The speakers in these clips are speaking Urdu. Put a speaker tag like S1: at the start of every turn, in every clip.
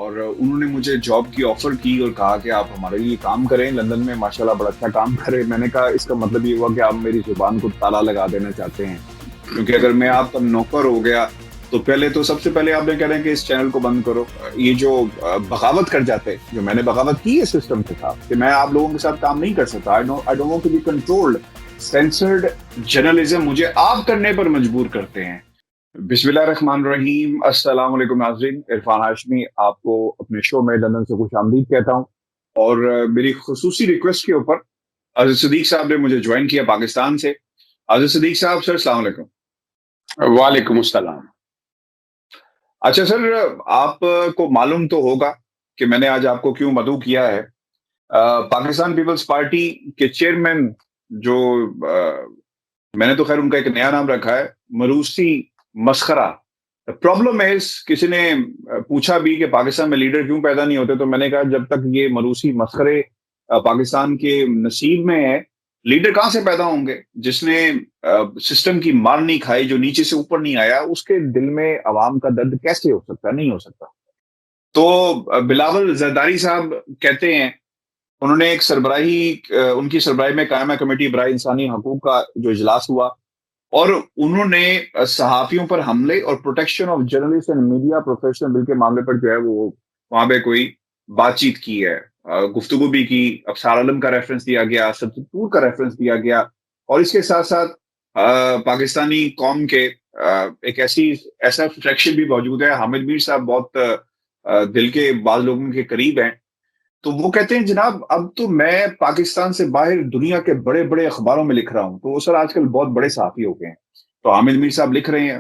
S1: اور انہوں نے مجھے جاب کی آفر کی اور کہا کہ آپ ہمارے لیے کام کریں لندن میں، ماشاءاللہ بڑا اچھا کام کریں. میں نے کہا اس کا مطلب یہ ہوا کہ آپ میری زبان کو تالا لگا دینا چاہتے ہیں، کیونکہ اگر میں آپ کا نوکر ہو گیا تو پہلے تو سب سے پہلے آپ نے کہہ رہے ہیں کہ اس چینل کو بند کرو. یہ جو بغاوت کر جاتے، جو میں نے بغاوت کی ہے سسٹم کے ساتھ کہ میں آپ لوگوں کے ساتھ کام نہیں کر سکتا. I don't want to be controlled. Censored journalism مجھے آپ کرنے پر مجبور کرتے ہیں. بسم اللہ الرحمن الرحیم. السلام علیکم ناظرین، عرفان ہاشمی آپ کو اپنے شو میں لندن سے خوش آمدید کہتا ہوں. اور میری خصوصی ریکویسٹ کے اوپر عزیز صدیق صاحب نے مجھے جوائن کیا پاکستان سے. عزیز صدیق صاحب، سر السلام علیکم.
S2: وعلیکم السلام.
S1: اچھا سر، آپ کو معلوم تو ہوگا کہ میں نے آج آپ کو کیوں مدعو کیا ہے. پاکستان پیپلز پارٹی کے چیئرمین جو میں نے تو خیر ان کا ایک نیا نام رکھا ہے، مروسی مسخرہ. پرابلم ہے، کسی نے پوچھا بھی کہ پاکستان میں لیڈر کیوں پیدا نہیں ہوتے، تو میں نے کہا جب تک یہ مروسی مسخرے پاکستان کے نصیب میں ہے، لیڈر کہاں سے پیدا ہوں گے؟ جس نے سسٹم کی مار نہیں کھائی، جو نیچے سے اوپر نہیں آیا، اس کے دل میں عوام کا درد کیسے ہو سکتا ہے؟ نہیں ہو سکتا. تو بلاول زرداری صاحب کہتے ہیں، انہوں نے ایک ان کی سربراہی میں قائمہ کمیٹی برائے انسانی حقوق کا جو اجلاس ہوا، اور انہوں نے صحافیوں پر حملے اور protection of journalist and media professional bill کے معاملے پر جو ہے وہ وہاں پہ کوئی بات چیت کی ہے، گفتگو بھی کی. ابصار عالم کا ریفرنس دیا گیا، ستور کا ریفرنس دیا گیا، اور اس کے ساتھ ساتھ پاکستانی قوم کے ایک ایسا فریکشن بھی موجود ہے. حامد میر صاحب بہت دل کے بعض لوگوں کے قریب ہیں. تو وہ کہتے ہیں جناب اب تو میں پاکستان سے باہر دنیا کے بڑے بڑے اخباروں میں لکھ رہا ہوں. تو وہ سر آج کل بہت بڑے صحافی ہو گئے ہیں. تو حامد میر صاحب لکھ رہے ہیں،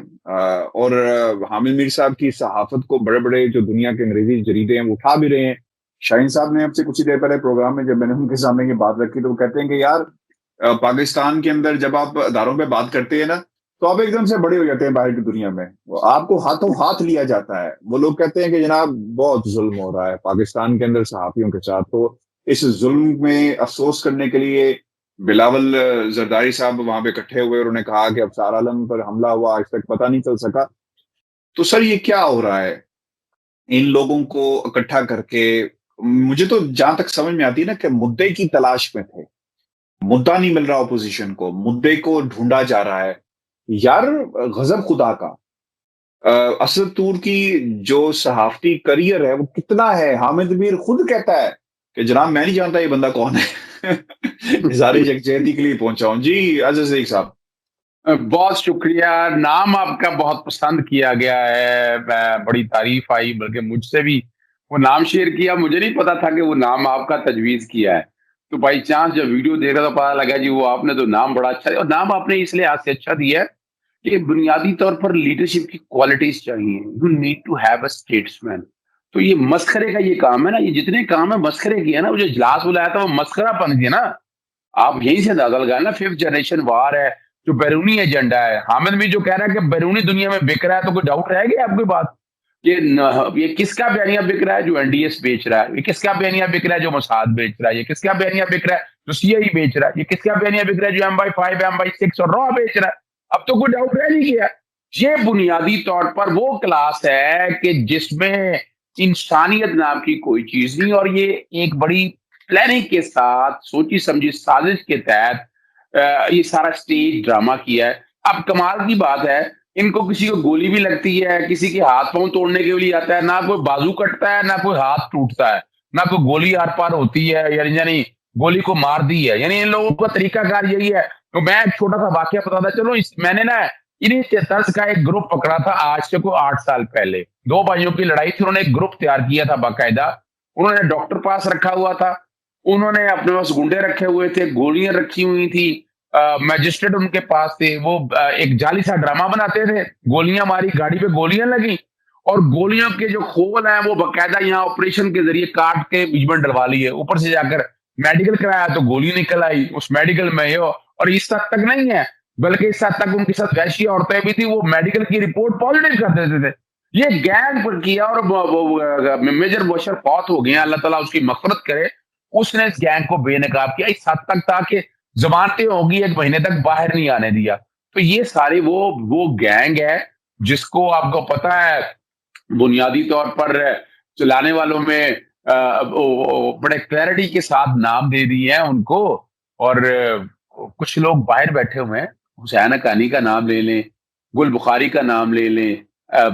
S1: اور حامد میر صاحب کی صحافت کو بڑے بڑے جو دنیا کے انگریزی جریدے ہیں وہ اٹھا بھی رہے ہیں. شاہین صاحب نے اب سے کچھ ہی دیر پہلے پروگرام میں جب میں نے ان کے سامنے یہ بات رکھی تو وہ کہتے ہیں کہ یار پاکستان کے اندر جب آپ اداروں پہ بات کرتے ہیں نا تو آپ ایک دم سے بڑے ہو جاتے ہیں باہر کی دنیا میں، آپ کو ہاتھوں ہاتھ لیا جاتا ہے. وہ لوگ کہتے ہیں کہ جناب بہت ظلم ہو رہا ہے پاکستان کے اندر صحافیوں کے ساتھ. تو اس ظلم میں افسوس کرنے کے لیے بلاول زرداری صاحب وہاں پہ اکٹھے ہوئے، اور انہوں نے کہا کہ ابصار عالم پر حملہ ہوا، آج تک پتہ نہیں چل سکا. تو سر یہ کیا ہو رہا ہے؟ ان لوگوں کو اکٹھا کر کے مجھے تو جہاں تک سمجھ میں آتی ہے نا کہ مدعے کی تلاش میں تھے، مدعا نہیں مل رہا اپوزیشن کو، مدعے کو ڈھونڈا جا رہا ہے. یار غضب خدا کا. اسد طور کی جو صحافتی کریئر ہے وہ کتنا ہے. حامد میر خود کہتا ہے کہ جناب میں نہیں جانتا یہ بندہ کون ہے. اظہار یکجہتی کے لیے پہنچا ہوں. جی عزیز ایک صاحب،
S2: بہت شکریہ. نام آپ کا بہت پسند کیا گیا ہے، بڑی تعریف آئی، بلکہ مجھ سے بھی وہ نام شیئر کیا. مجھے نہیں پتا تھا کہ وہ نام آپ کا تجویز کیا ہے. تو بائی چانس جب ویڈیو دیکھا تو پتا لگا جی وہ آپ نے تو نام بڑا اچھا دیا. اور نام آپ نے اس لیے آج سے اچھا دیا ہے کہ بنیادی طور پر لیڈرشپ کی کوالٹیز چاہیے. You need to have a statesman. تو یہ مسخرے کا یہ کام ہے نا، یہ جتنے کام ہے مسخرے کی ہے نا. وہ جو اجلاس بلایا تھا وہ مسخرہ پن کیا نا. آپ یہیں سے اندازہ لگائیں نا، 5th جنریشن وار ہے جو بیرونی ایجنڈا ہے. حامد بھی جو کہہ رہا ہے کہ بیرونی دنیا میں بک رہا ہے، تو کوئی ڈاؤٹ رہے گی آپ کی بات؟ یہ کس کا بیانیہ بک رہا ہے؟ جو این ڈی ایس بیچ رہا ہے. یہ کس کا بیانیہ بک رہا ہے؟ جو موساد بیچ رہا ہے. یہ کس کا بیانیہ بک رہا ہے؟ جو سی آئی بیچ رہا ہے. یہ کس کا بیانیہ بک رہا ہے؟ جو M/5 M/6 اور را بیچ رہا ہے. اب تو کوئی ڈاؤٹ رہ نہیں گیا. یہ بنیادی طور پر وہ کلاس ہے کہ جس میں انسانیت نام کی کوئی چیز نہیں، اور یہ ایک بڑی پلاننگ کے ساتھ سوچی سمجھی سازش کے تحت یہ سارا سٹیج ڈرامہ کیا ہے. اب کمال کی بات ہے، ان کو کسی کو گولی بھی لگتی ہے، کسی کے ہاتھ پاؤں توڑنے کے لیے آتا ہے، نہ کوئی بازو کٹتا ہے، نہ کوئی ہاتھ ٹوٹتا ہے، نہ کوئی گولی آر پار ہوتی ہے، یعنی گولی کو مار دی ہے. یعنی ان لوگوں کا طریقہ کار یہی ہے. تو میں ایک چھوٹا سا واقعہ بتاتا چلو. میں نے نا انہیں طرز کا ایک گروپ پکڑا تھا آج سے کوئی 8 سال پہلے. 2 بھائیوں کی لڑائی تھی، انہوں نے ایک گروپ تیار کیا تھا باقاعدہ. انہوں نے ڈاکٹر پاس رکھا ہوا تھا، انہوں نے اپنے پاس گنڈے رکھے ہوئے تھے، گولیاں رکھی ہوئی تھی، میجسٹریٹ ان کے پاس تھے. وہ ایک جعلی سا ڈرامہ بناتے تھے. گولیاں ماری، گاڑی پہ گولیاں لگی، اور گولیوں کے جو کھول ہیں وہ باقاعدہ یہاں آپریشن کے ذریعے کاٹ کے بیچ میں ڈلوا لیے. اوپر سے جا کر میڈیکل کرایا تو گولی نکل آئی اس میڈیکل میں. اور اس حد تک نہیں ہے، بلکہ اس حد تک ان کے ساتھ وحشی عورتیں بھی تھی. وہ میڈیکل کی رپورٹ پازیٹیو کر دیتے تھے. یہ گینگ پر کیا، اور میجر بشر فوت ہو گیا، اللہ تعالیٰ اس کی مغفرت کرے. اس نے اس گینگ کو بے نقاب کیا اس حد تک تھا کہ ضمانتیں ہوگی 1 مہینے تک باہر نہیں آنے دیا. تو یہ سارے وہ گینگ ہے جس کو آپ کو پتا ہے بنیادی طور پر چلانے والوں میں بڑے کلیئرٹی کے ساتھ نام دے دیے ہیں ان کو. اور کچھ لوگ باہر بیٹھے ہوئے ہیں. حسین حقانی کا نام لے لیں, گل بخاری کا نام لے لیں,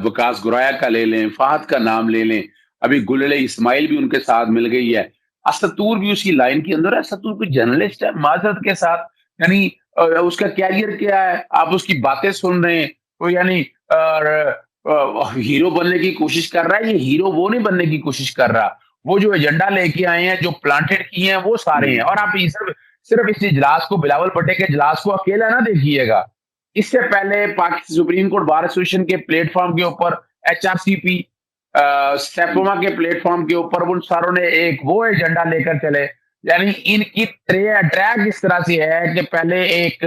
S2: وکاس گرایا کا لے لیں, فہد کا نام لے لیں, ابھی گلل اسماعیل بھی ان کے ساتھ مل گئی ہے, اسطور بھی اسی لائن کے اندر ہے. اسطور کوئی جرنلسٹ ہے معذرت کے ساتھ, یعنی اس کا کیریئر کیا ہے, آپ اس کی باتیں سن رہے ہیں تو یعنی ہیرو بننے کی کوشش کر رہا ہے. یہ ہیرو وہ نہیں بننے کی کوشش کر رہا, وہ جو ایجنڈا لے کے آئے ہیں, جو پلانٹڈ کیے ہیں وہ سارے ہیں. اور آپ صرف اس اجلاس کو, بلاول بھٹے کے اجلاس کو اکیلا نہ دیکھیے گا. اس سے پہلے سپریم کورٹ بار ایسوسیشن کے پلیٹ فارم کے اوپر, ایچ آر سی پی, سیپوما کے پلیٹ فارم کے اوپر ان ساروں نے ایک وہ ایجنڈا لے کر چلے. یعنی ان کی ٹریک اس طرح سے ہے کہ پہلے ایک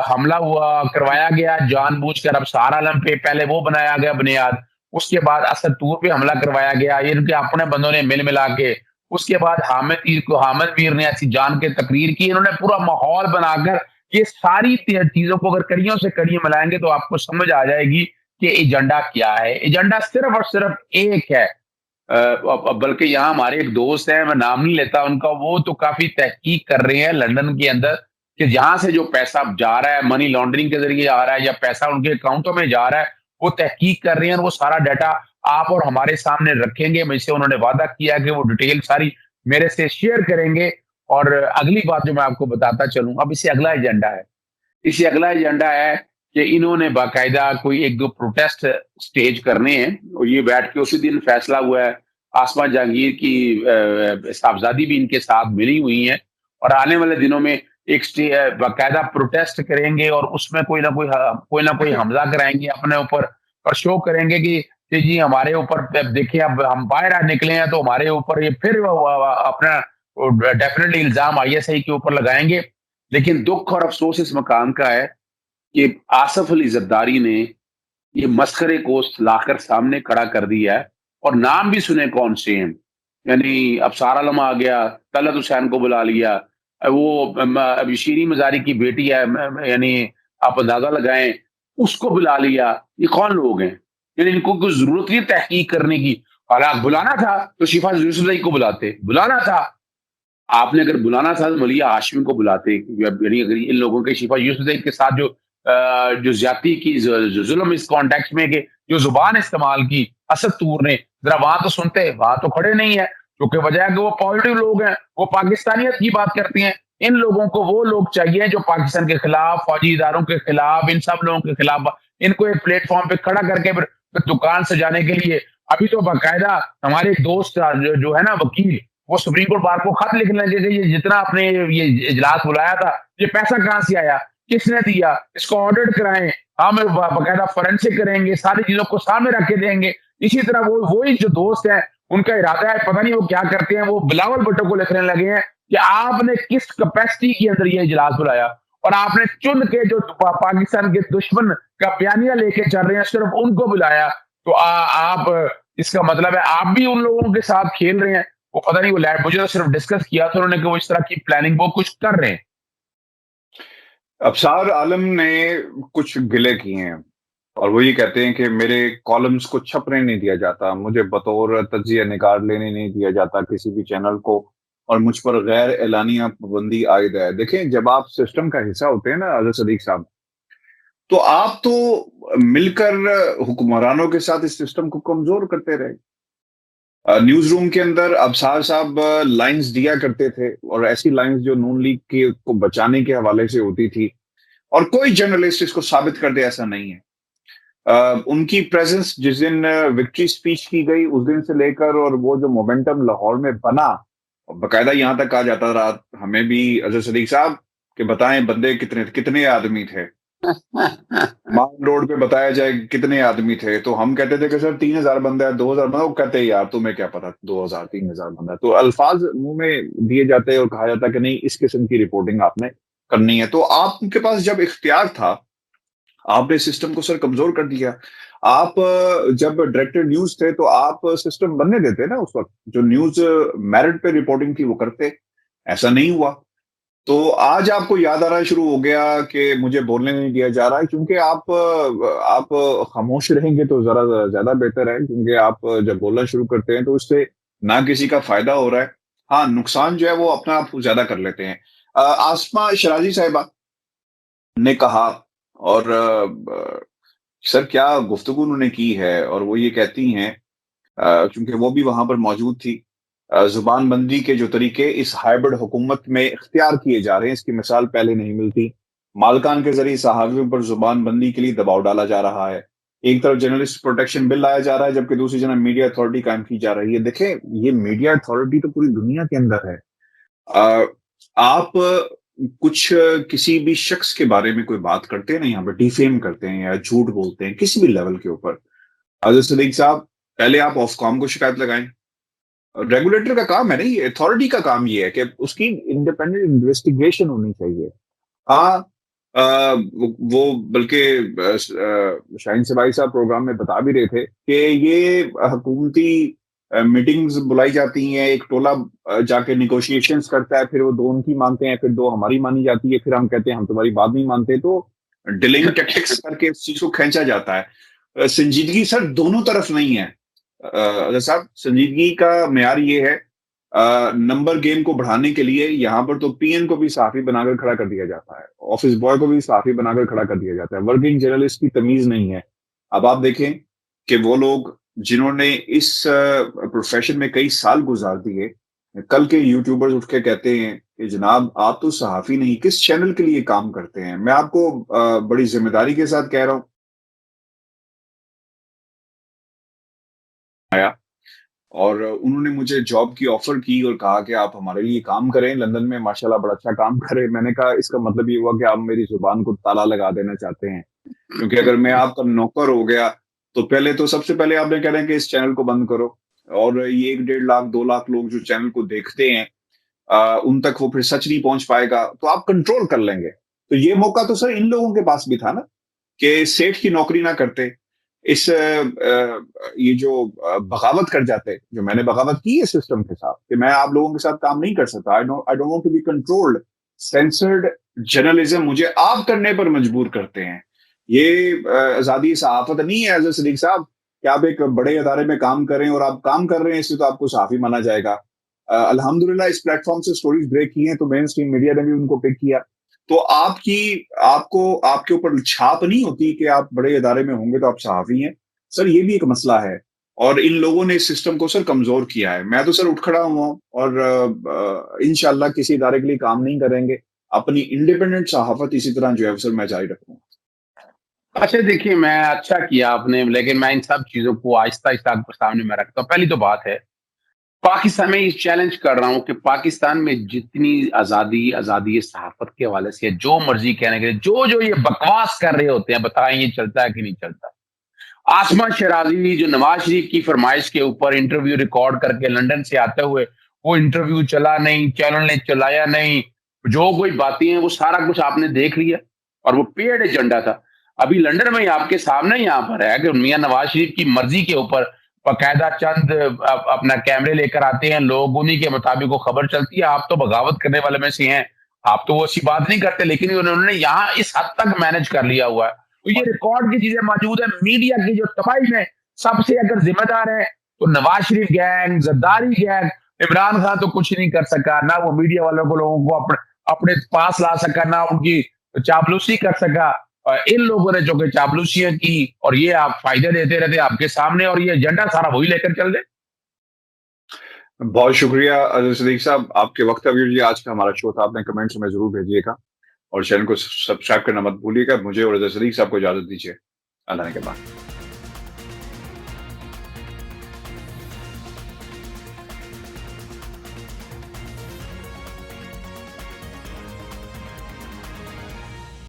S2: حملہ ہوا, کروایا گیا جان بوجھ کر, اب سہارا عالم پہ پہلے وہ بنایا گیا بنیاد, اس کے بعد اسد طور پہ حملہ کروایا گیا ان کے اپنے بندوں نے مل ملا کے, اس کے بعد حامد میر نے ایسی جان کے تقریر کی. انہوں نے پورا ماحول بنا کر یہ ساری چیزوں کو اگر کڑیوں سے کڑیاں ملائیں گے تو آپ کو سمجھ آ جائے گی کہ ایجنڈا کیا ہے. ایجنڈا صرف اور صرف ایک ہے. بلکہ یہاں ہمارے ایک دوست ہیں, میں نام نہیں لیتا ان کا, وہ تو کافی تحقیق کر رہے ہیں لندن کے اندر کہ جہاں سے جو پیسہ جا رہا ہے منی لانڈرنگ کے ذریعے آ رہا ہے یا پیسہ ان کے اکاؤنٹوں میں جا رہا ہے, وہ تحقیق کر رہے ہیں. وہ سارا ڈیٹا آپ اور ہمارے سامنے رکھیں گے. مجھ سے انہوں نے وعدہ کیا کہ وہ ڈیٹیل ساری میرے سے شیئر کریں گے. اور اگلی بات جو میں آپ کو بتاتا چلوں, اب اسے اگلا ایجنڈا ہے. اسے اگلا ایجنڈا ہے کہ انہوں نے باقاعدہ کوئی ایک دو پروٹیسٹ سٹیج کرنے ہیں, اور یہ بیٹھ کے اسی دن فیصلہ ہوا ہے. آسما جہانگیر کی صاحبزادی بھی ان کے ساتھ ملی ہوئی ہیں, اور آنے والے دنوں میں ایک باقاعدہ پروٹیسٹ کریں گے, اور اس میں کوئی نہ کوئی حملہ کرائیں گے اپنے اوپر, اور شو کریں گے کہ جی ہمارے اوپر دیکھیں اب ہم باہر نکلے ہیں تو ہمارے اوپر یہ پھر اپنا ڈیفینیٹلی الزام آئی ایس آئی کے اوپر لگائیں گے. لیکن دکھ اور افسوس اس مقام کا ہے کہ آصف علی زرداری نے یہ مسخرے کو لا کر سامنے کھڑا کر دیا ہے, اور نام بھی سنے کون سے ہیں. یعنی ابصار عالم آ گیا, طلعت حسین کو بلا لیا, وہ ابھی شیریں مزاری کی بیٹی ہے, یعنی آپ اندازہ لگائیں, اس کو بلا لیا. یہ کون لوگ ہیں؟ یعنی ان کو کوئی ضرورت نہیں تحقیق کرنے کی. حالانکہ بلانا تھا تو شفا یوسف زئی کو بلاتے, بلانا تھا آپ نے, اگر بلانا تھا تو ملیہ ہاشمی کو بلاتے. یعنی اگر ان لوگوں کے شفا یوسف زئی کے ساتھ جو زیادتی کی, ظلم اس کانٹیکس میں کہ جو زبان استعمال کی اسد طور نے, ذرا وہاں تو سنتے, وہاں تو کھڑے نہیں ہے. کیونکہ وجہ ہے کہ وہ پازیٹیو لوگ ہیں, وہ پاکستانیت کی بات کرتے ہیں. ان لوگوں کو وہ لوگ چاہیے جو پاکستان کے خلاف, فوجی اداروں کے خلاف, ان سب لوگوں کے خلاف, ان کو ایک پلیٹ فارم پہ کھڑا کر کے پھر دکان سجانے کے لیے. ابھی تو باقاعدہ ہمارے ایک دوست جو ہے نا وکیل, وہ سپریم کورٹ بار کو خط لکھنے لگے کہ یہ جتنا آپ نے یہ اجلاس بلایا تھا, یہ پیسہ کہاں سے آیا, کس نے دیا, اس کو آڈٹ کرائیں, ہم باقاعدہ فورینسک کریں گے, ساری چیزوں کو سامنے رکھ کے دیں گے. اسی طرح وہی جو دوست ہیں, ان کا ارادہ ہے, پتہ نہیں وہ کیا کرتے ہیں, وہ بلاول بھٹو کو لکھنے لگے ہیں کہ آپ نے کس کیپیسٹی کے اندر یہ اجلاس بلایا, اور آپ نے چن کے جو پاکستان کے دشمن کا بیانیہ لے کے چل رہے ہیں صرف ان کو بلایا. تو آپ اس کا مطلب ہے آپ بھی ان لوگوں کے ساتھ کھیل رہے ہیں. وہ پتہ نہیں, وہ مجھے تو صرف ڈسکس کیا تھا انہوں نے کہ وہ اس طرح کی پلاننگ وہ کچھ کر رہے ہیں.
S1: ابصار عالم نے کچھ گلے کیے ہیں, اور وہ یہ کہتے ہیں کہ میرے کالمز کو چھپنے نہیں دیا جاتا, مجھے بطور تجزیہ نگار لینے نہیں دیا جاتا کسی بھی چینل کو, اور مجھ پر غیر اعلانیہ پابندی عائد ہے. دیکھیں, جب آپ سسٹم کا حصہ ہوتے ہیں نا حضرت صدیق صاحب, تو آپ تو مل کر حکمرانوں کے ساتھ اس سسٹم کو کمزور کرتے رہے. نیوز روم کے اندر ابصار صاحب لائنز دیا کرتے تھے, اور ایسی لائنز جو نون لیگ کے کو بچانے کے حوالے سے ہوتی تھی, اور کوئی جرنلسٹ اس کو ثابت کر دے ایسا نہیں ہے. ان کی پریزنس جس دن وکٹری سپیچ کی گئی اس دن سے لے کر, اور وہ جو مومنٹم لاہور میں بنا, باقاعدہ یہاں تک کہا جاتا رہا ہمیں بھی حضرت صدیق صاحب کہ بتائیں بندے کتنے آدمی تھے, مان روڈ پہ بتایا جائے کتنے آدمی تھے, تو ہم کہتے تھے کہ سر 3000 بندہ ہے, 2000 بندہ. وہ کہتے ہیں یار تمہیں کیا پتا 2000 3000 بندہ. تو الفاظ منہ میں دیے جاتے اور کہا جاتا کہ نہیں اس قسم کی رپورٹنگ آپ نے کرنی ہے. تو آپ کے پاس جب اختیار تھا, آپ نے سسٹم کو سر کمزور کر دیا. آپ جب ڈائریکٹر نیوز تھے تو آپ سسٹم بننے دیتے نا اس وقت, جو نیوز میرٹ پہ رپورٹنگ تھی وہ کرتے. ایسا نہیں ہوا. تو آج آپ کو یاد آنا شروع ہو گیا کہ مجھے بولنے نہیں دیا جا رہا ہے، کیونکہ آپ خاموش رہیں گے تو ذرا زیادہ بہتر ہے، کیونکہ آپ جب بولنا شروع کرتے ہیں تو اس سے نہ کسی کا فائدہ ہو رہا ہے، ہاں نقصان جو ہے وہ اپنا آپ زیادہ کر لیتے ہیں۔ آسمہ شرازی صاحبہ نے کہا، اور سر کیا گفتگو انہوں نے کی ہے، اور وہ یہ کہتی ہیں، چونکہ وہ بھی وہاں پر موجود تھی، زبان بندی کے جو طریقے اس ہائبرڈ حکومت میں اختیار کیے جا رہے ہیں، اس کی مثال پہلے نہیں ملتی۔ مالکان کے ذریعے صحافیوں پر زبان بندی کے لیے دباؤ ڈالا جا رہا ہے، ایک طرف جرنلسٹ پروٹیکشن بل لایا جا رہا ہے، جبکہ دوسری جانب میڈیا اتھارٹی قائم کی جا رہی ہے۔ دیکھیں، یہ میڈیا اتھارٹی تو پوری دنیا کے اندر ہے۔ آ، آپ کچھ کسی بھی شخص کے بارے میں کوئی بات کرتے ہیں نا، یہاں پہ ڈیفیم کرتے ہیں یا جھوٹ بولتے ہیں کسی بھی لیول کے اوپر، حضرت صدیق صاحب، پہلے آپ آف کام کو شکایت لگائیں۔ ریگولیٹر کا کام ہے نا، یہ اتھارٹی کا کام یہ ہے کہ اس کی انڈیپینڈنٹ انویسٹیگیشن ہونی چاہیے۔ ہاں، وہ بلکہ شاہین سبائی صاحب پروگرام میں بتا بھی رہے تھے کہ یہ حکومتی میٹنگز بلائی جاتی ہیں، ایک ٹولہ جا کے نیگوشیشنز کرتا ہے، پھر وہ دو ان کی مانتے ہیں، پھر دو ہماری مانی جاتی ہے، پھر ہم کہتے ہیں ہم تمہاری بات نہیں مانتے، تو ڈیلنگ ٹیکٹکس کر کے اس چیز کو کھینچا جاتا ہے۔ سنجیدگی سر دونوں طرف نہیں ہے۔ اظہر صاحب، سنجیدگی کا معیار یہ ہے، نمبر گیم کو بڑھانے کے لیے یہاں پر تو پی این کو بھی صحافی بنا کر کھڑا کر دیا جاتا ہے، آفس بوائے کو بھی صحافی بنا کر کھڑا کر دیا جاتا ہے، ورکنگ جرنلسٹ کی تمیز نہیں ہے۔ اب آپ دیکھیں کہ وہ لوگ جنہوں نے اس پروفیشن میں کئی سال گزار دیے، کل کے یوٹیوبرز اٹھ کے کہتے ہیں کہ جناب آپ تو صحافی نہیں، کس چینل کے لیے کام کرتے ہیں؟ میں آپ کو بڑی ذمہ داری کے ساتھ کہہ رہا ہوں، آیا اور انہوں نے مجھے جاب کی آفر کی اور کہا کہ آپ ہمارے لیے کام کریں لندن میں، ماشاءاللہ بڑا اچھا کام کریں۔ میں نے کہا اس کا مطلب یہ ہوا کہ آپ میری زبان کو تالا لگا دینا چاہتے ہیں، کیونکہ اگر میں آپ کا نوکر ہو گیا تو پہلے تو سب سے پہلے آپ نے کہنا ہے کہ اس چینل کو بند کرو، اور یہ 1 1.5 لاکھ 2 لاکھ لوگ جو چینل کو دیکھتے ہیں، ان تک وہ پھر سچ نہیں پہنچ پائے گا، تو آپ کنٹرول کر لیں گے۔ تو یہ موقع تو سر ان لوگوں کے پاس بھی تھا نا، کہ سیٹ کی نوکری نہ کرتے، اس یہ جو بغاوت کر جاتے، جو میں نے بغاوت کی ہے سسٹم کے ساتھ، کہ میں آپ لوگوں کے ساتھ کام نہیں کر سکتا، I don't want to be controlled, censored journalism مجھے آپ کرنے پر مجبور کرتے ہیں۔ یہ آزادی صحافت نہیں ہے حضرت صدیق صاحب کہ آپ ایک بڑے ادارے میں کام کریں اور آپ کام کر رہے ہیں، اس سے تو آپ کو صحافی مانا جائے گا۔ الحمدللہ اس پلیٹ فارم سے سٹوریز بریک کی ہیں تو مین اسٹریم میڈیا نے بھی ان کو پک کیا، تو آپ کو آپ کے اوپر چھاپ نہیں ہوتی کہ آپ بڑے ادارے میں ہوں گے تو آپ صحافی ہیں۔ سر یہ بھی ایک مسئلہ ہے، اور ان لوگوں نے اس سسٹم کو سر کمزور کیا ہے۔ میں تو سر اٹھ کھڑا ہوا ہوں، اور انشاءاللہ کسی ادارے کے لیے کام نہیں کریں گے، اپنی انڈیپینڈنٹ صحافت اسی طرح جو ہے سر میں جاری رکھوں گا۔
S2: اچھا دیکھیے، میں اچھا کیا آپ نے، لیکن میں ان سب چیزوں کو آہستہ آہستہ آپ کے سامنے میں رکھتا ہوں۔ پہلی تو بات ہے، پاکستان میں یہ چیلنج کر رہا ہوں کہ پاکستان میں جتنی آزادی صحافت کے حوالے سے جو مرضی کہنے کے لیے جو یہ بکواس کر رہے ہوتے ہیں، بتائیں یہ چلتا ہے کہ نہیں چلتا۔ آسمہ شرازی جو نواز شریف کی فرمائش کے اوپر انٹرویو ریکارڈ کر کے لندن سے آتے ہوئے، وہ انٹرویو چلا نہیں، چینل نے چلایا نہیں، جو کوئی باتیں ہیں وہ سارا کچھ آپ نے دیکھ لیا، اور وہ پیڈ ایجنڈا تھا۔ ابھی لندن میں آپ کے سامنے یہاں پر ہے کہ میاں نواز شریف کی مرضی کے اوپر باقاعدہ چند اپنا کیمرے لے کر آتے ہیں لوگ، انہی کے مطابق وہ خبر چلتی ہے۔ آپ تو بغاوت کرنے والے میں سے ہیں، آپ تو وہ ایسی بات نہیں کرتے، لیکن انہوں نے یہاں اس حد تک مینج کر لیا ہوا ہے۔ تو یہ ریکارڈ کی چیزیں موجود ہیں، میڈیا کی جو تباہی میں سب سے اگر ذمہ دار ہے تو نواز شریف گینگ، زرداری گینگ۔ عمران خان تو کچھ نہیں کر سکا، نہ وہ میڈیا والوں کو لوگوں کو اپنے پاس لا سکا، نہ ان کی چاپلوسی کر سکا۔ اور ان لوگوں نے جو کہ چاپلوسیاں کی، اور یہ آپ فائدے دیتے رہتے آپ کے سامنے، اور یہ ایجنڈا سارا وہی لے کر چل دے۔
S1: بہت شکریہ عزیز صدیق صاحب، آپ کے وقت ابھی آج کا ہمارا شو تھا، آپ نے کمنٹس میں ضرور بھیجیے گا، اور چینل کو سبسکرائب کرنا مت بھولیے گا۔ مجھے اور عزیز صدیق صاحب کو اجازت دیجیے، اللہ نے کے بعد۔